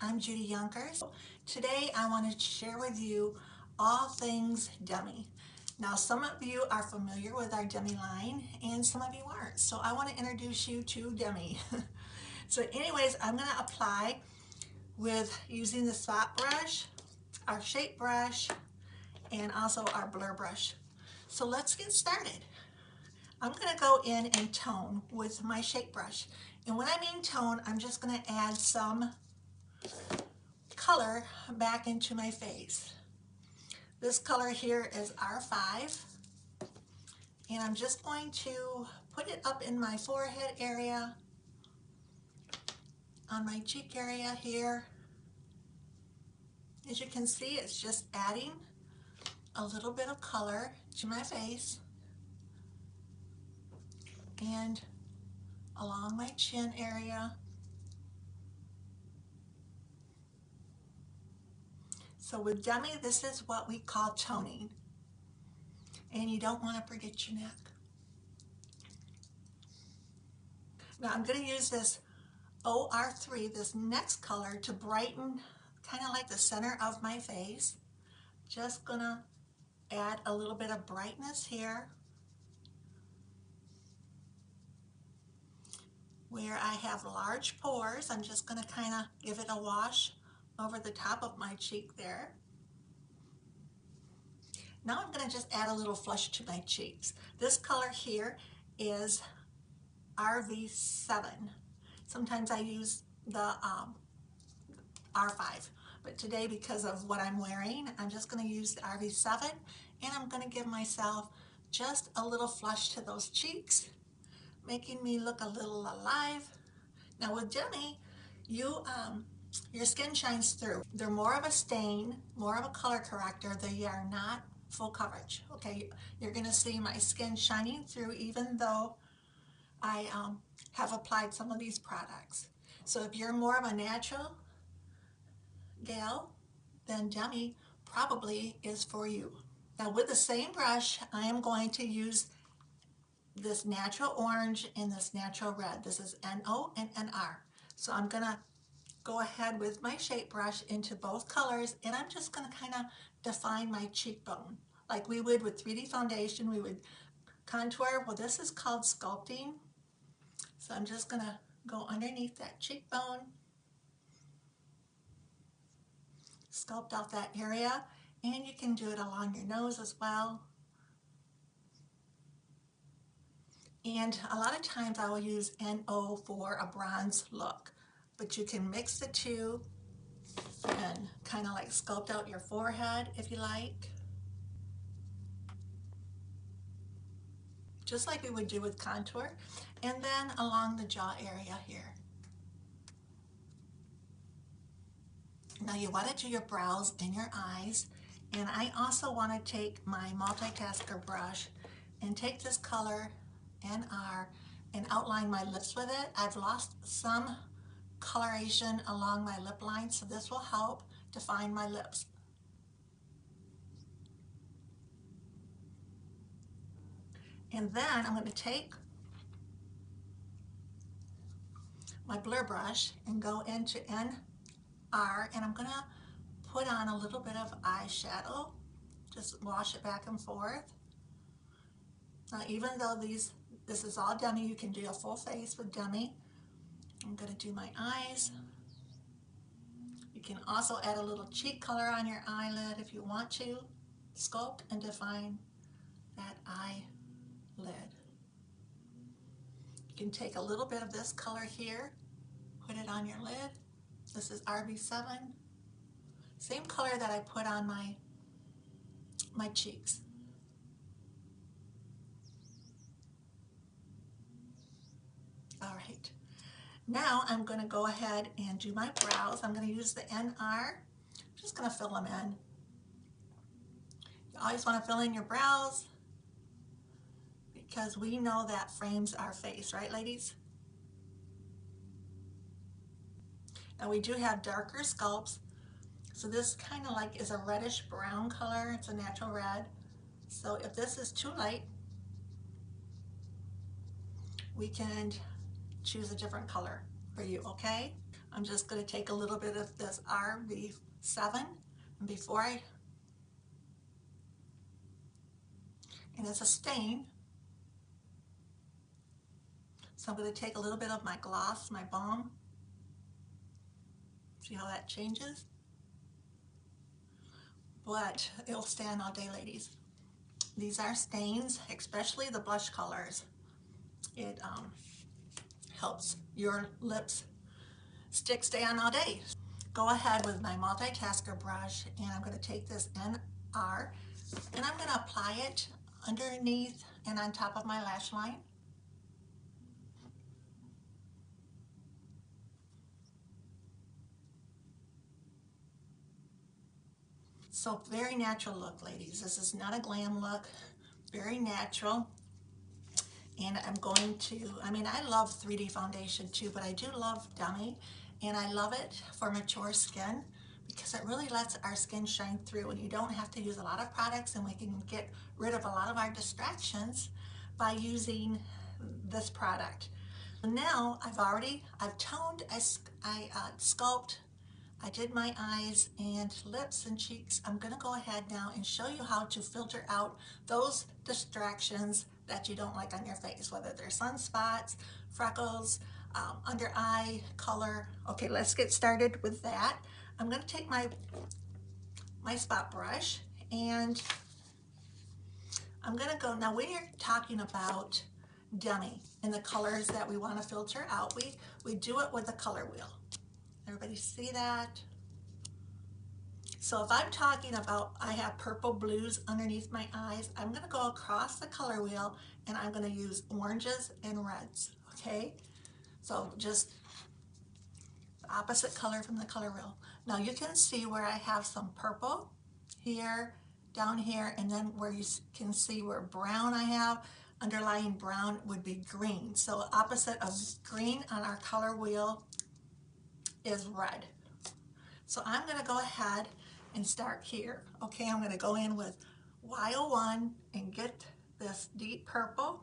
I'm Judy Yonkers. Today I want to share with you all things Demi. Now some of you are familiar with our Demi line and some of you aren't. So I want to introduce you to Demi. So anyways, I'm going to apply with using the spot brush, our shape brush, and also our blur brush. So let's get started. I'm going to go in and tone with my shape brush. And when I mean tone, I'm just going to add some color back into my face. This color here is R5, and I'm just going to put it up in my forehead area, on my cheek area here. As you can see, it's just adding a little bit of color to my face and along my chin area. So with Demi, this is what we call toning, and you don't want to forget your neck. Now I'm going to use this OR3, this next color, to brighten kind of like the center of my face. Just going to add a little bit of brightness here where I have large pores. I'm just going to kind of give it a wash over the top of my cheek there. Now I'm going to just add a little flush to my cheeks. This color here is RV7. Sometimes I use the R5, but today, because of what I'm wearing, I'm just going to use the RV7, and I'm going to give myself just a little flush to those cheeks, making me look a little alive. Now with Demi, your skin shines through. They're more of a stain, more of a color corrector. They are not full coverage. Okay, you're going to see my skin shining through even though I have applied some of these products. So if you're more of a natural gal, then Demi probably is for you. Now with the same brush, I am going to use this natural orange and this natural red. This is NO and NR. So I'm going to go ahead with my shape brush into both colors, and I'm just going to kind of define my cheekbone. Like we would with 3D foundation, we would contour. Well, this is called sculpting. So I'm just going to go underneath that cheekbone, sculpt out that area, and you can do it along your nose as well. And a lot of times I will use NO for a bronze look, but you can mix the two and kind of like sculpt out your forehead if you like, just like we would do with contour, and then along the jaw area here. Now you want to do your brows and your eyes, and I also want to take my multitasker brush and take this color NR and outline my lips with it. I've lost some coloration along my lip line, so this will help define my lips. And then I'm going to take my blur brush and go into NR, and I'm going to put on a little bit of eyeshadow. Just wash it back and forth. Now even though this is all Demi, you can do a full face with Demi. I'm going to do my eyes. You can also add a little cheek color on your eyelid if you want to. Sculpt and define that eyelid. You can take a little bit of this color here, put it on your lid. This is RB7. Same color that I put on my cheeks. All right. Now I'm going to go ahead and do my brows. I'm going to use the NR. I'm just going to fill them in. You always want to fill in your brows because we know that frames our face, right, ladies? Now we do have darker sculpts. So this kind of like is a reddish brown color. It's a natural red. So if this is too light, we can choose a different color for you, okay? I'm just going to take a little bit of this RV7, and and it's a stain, so I'm going to take a little bit of my gloss, my balm. See how that changes? But it'll stand all day, ladies. These are stains, especially the blush colors. It helps your lips stay on all day. Go ahead with my multitasker brush, and I'm going to take this NR, and I'm going to apply it underneath and on top of my lash line. So very natural look, ladies. This is not a glam look, very natural. And I'm going to, I love 3D foundation too, but I do love Demi, and I love it for mature skin because it really lets our skin shine through, and you don't have to use a lot of products, and we can get rid of a lot of our distractions by using this product. Now I've toned, I sculpt, I did my eyes and lips and cheeks. I'm going to go ahead now and show you how to filter out those distractions that you don't like on your face, whether they're sunspots, freckles, under eye color. Okay, let's get started with that. I'm going to take my spot brush, and I'm going to go, now when you're talking about Demi and the colors that we want to filter out, we do it with the color wheel. Everybody see that? So if I'm talking about, I have purple blues underneath my eyes, I'm going to go across the color wheel, and I'm going to use oranges and reds, okay? So just the opposite color from the color wheel. Now you can see where I have some purple here, down here, and then where you can see where brown I have, underlying brown would be green. So opposite of green on our color wheel is red. So I'm going to go ahead and start here. Okay, I'm going to go in with Y01 and get this deep purple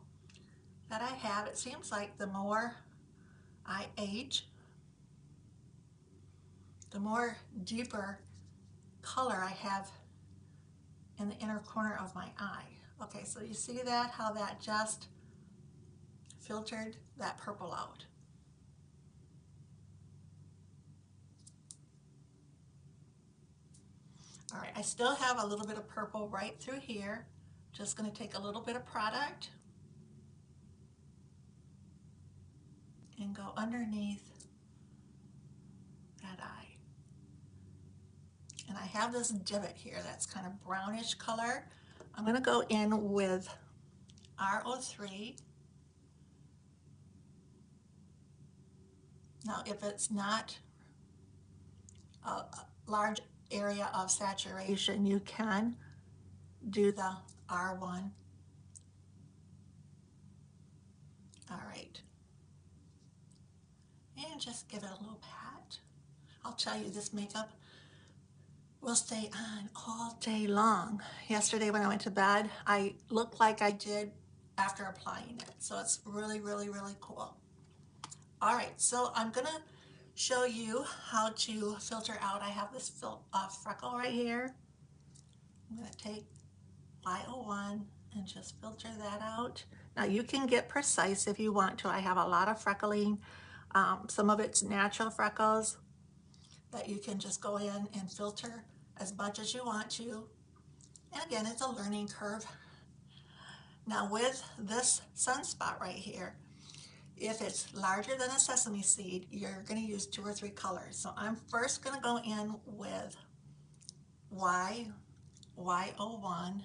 that I have. It seems like the more I age, the more deeper color I have in the inner corner of my eye. Okay, so you see that, how that just filtered that purple out. All right, I still have a little bit of purple right through here. Just going to take a little bit of product and go underneath that eye. And I have this divot here that's kind of brownish color. I'm going to go in with R03. Now, if it's not a large area of saturation, you can do the R1. All right. And just give it a little pat. I'll tell you, this makeup will stay on all day long. Yesterday when I went to bed, I looked like I did after applying it. So it's really, really, really cool. All right, so I'm gonna show you how to filter out. I have this freckle right here. I'm gonna take Y01 and just filter that out. Now you can get precise if you want to. I have a lot of freckling. Some of it's natural freckles that you can just go in and filter as much as you want to. And again, it's a learning curve. Now with this sunspot right here, if it's larger than a sesame seed, you're going to use 2 or 3 colors. So I'm first going to go in with Y01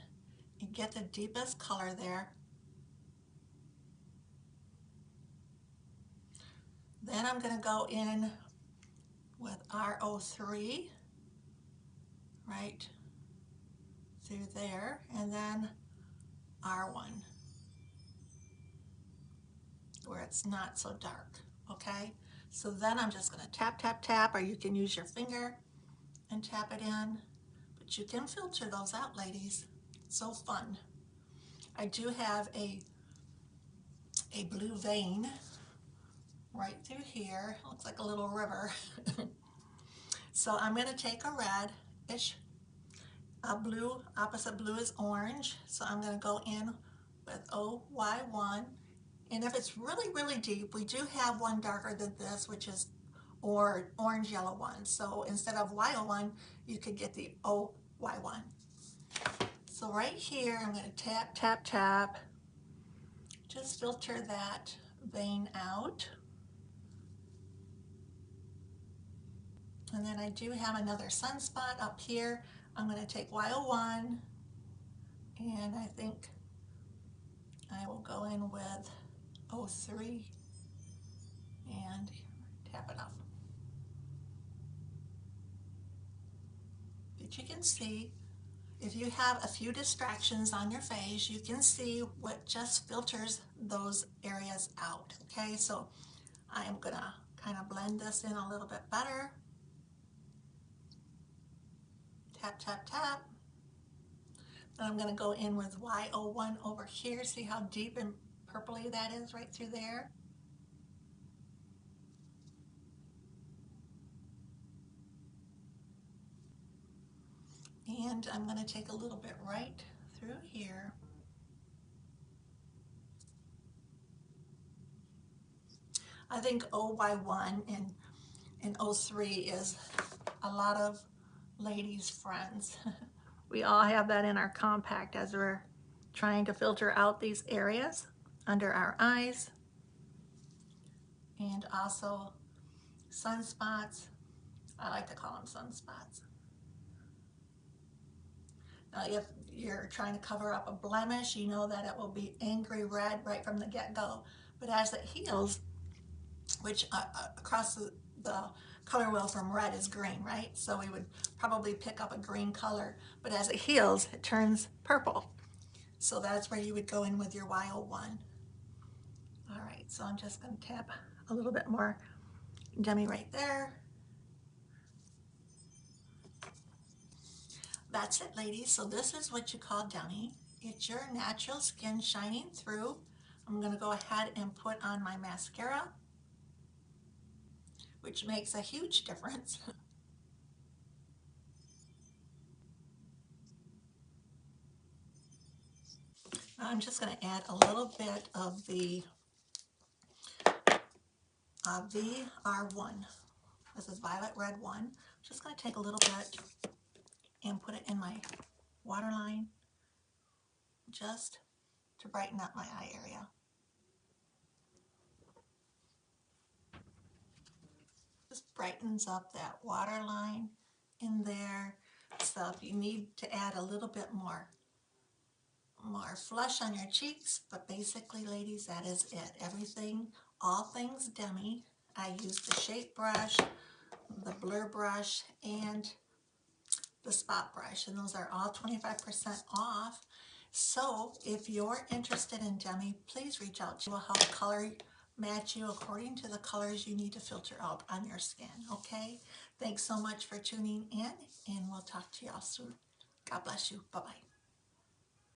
and get the deepest color there. Then I'm going to go in with R03 right through there, and then R1 where it's not so dark. Okay, so then I'm just going to tap, tap, tap, or you can use your finger and tap it in, but you can filter those out, ladies. So fun. I do have a blue vein right through here. Looks like a little river. So I'm going to take a red-ish, a blue, opposite blue is orange. So I'm going to go in with OY1. And if it's really, really deep, we do have one darker than this, which is orange yellow one. So instead of Y01, you could get the OY1. So right here, I'm going to tap, tap, tap. Just filter that vein out. And then I do have another sunspot up here. I'm going to take Y01, and I think I will go in with O3 and tap it off. But you can see, if you have a few distractions on your face, you can see what just filters those areas out. Okay, so I am going to kind of blend this in a little bit better. Tap, tap, tap. Then I'm going to go in with Y01 over here. See how deep and purpley that is right through there? And I'm going to take a little bit right through here. I think OY1 and O3 is a lot of ladies' friends. We all have that in our compact as we're trying to filter out these areas under our eyes, and also sunspots. I like to call them sunspots. Now, if you're trying to cover up a blemish, you know that it will be angry red right from the get-go. But as it heals, which across the color wheel from red is green, right? So we would probably pick up a green color, but as it heals, it turns purple. So that's where you would go in with your Y01. All right, so I'm just going to tap a little bit more Demi right there. That's it, ladies. So this is what you call Demi. It's your natural skin shining through. I'm going to go ahead and put on my mascara, which makes a huge difference. I'm just going to add a little bit of the VR1. This is Violet Red 1. I'm just going to take a little bit and put it in my waterline just to brighten up my eye area. Just brightens up that waterline in there. So if you need to add a little bit more flush on your cheeks, but basically, ladies, that is it. Everything, all things Demi. I use the shape brush, the blur brush, and the spot brush, and those are all 25% off. So if you're interested in Demi, please reach out. She will help color match you according to the colors you need to filter out on your skin, okay? Thanks so much for tuning in, and we'll talk to y'all soon. God bless you. Bye-bye.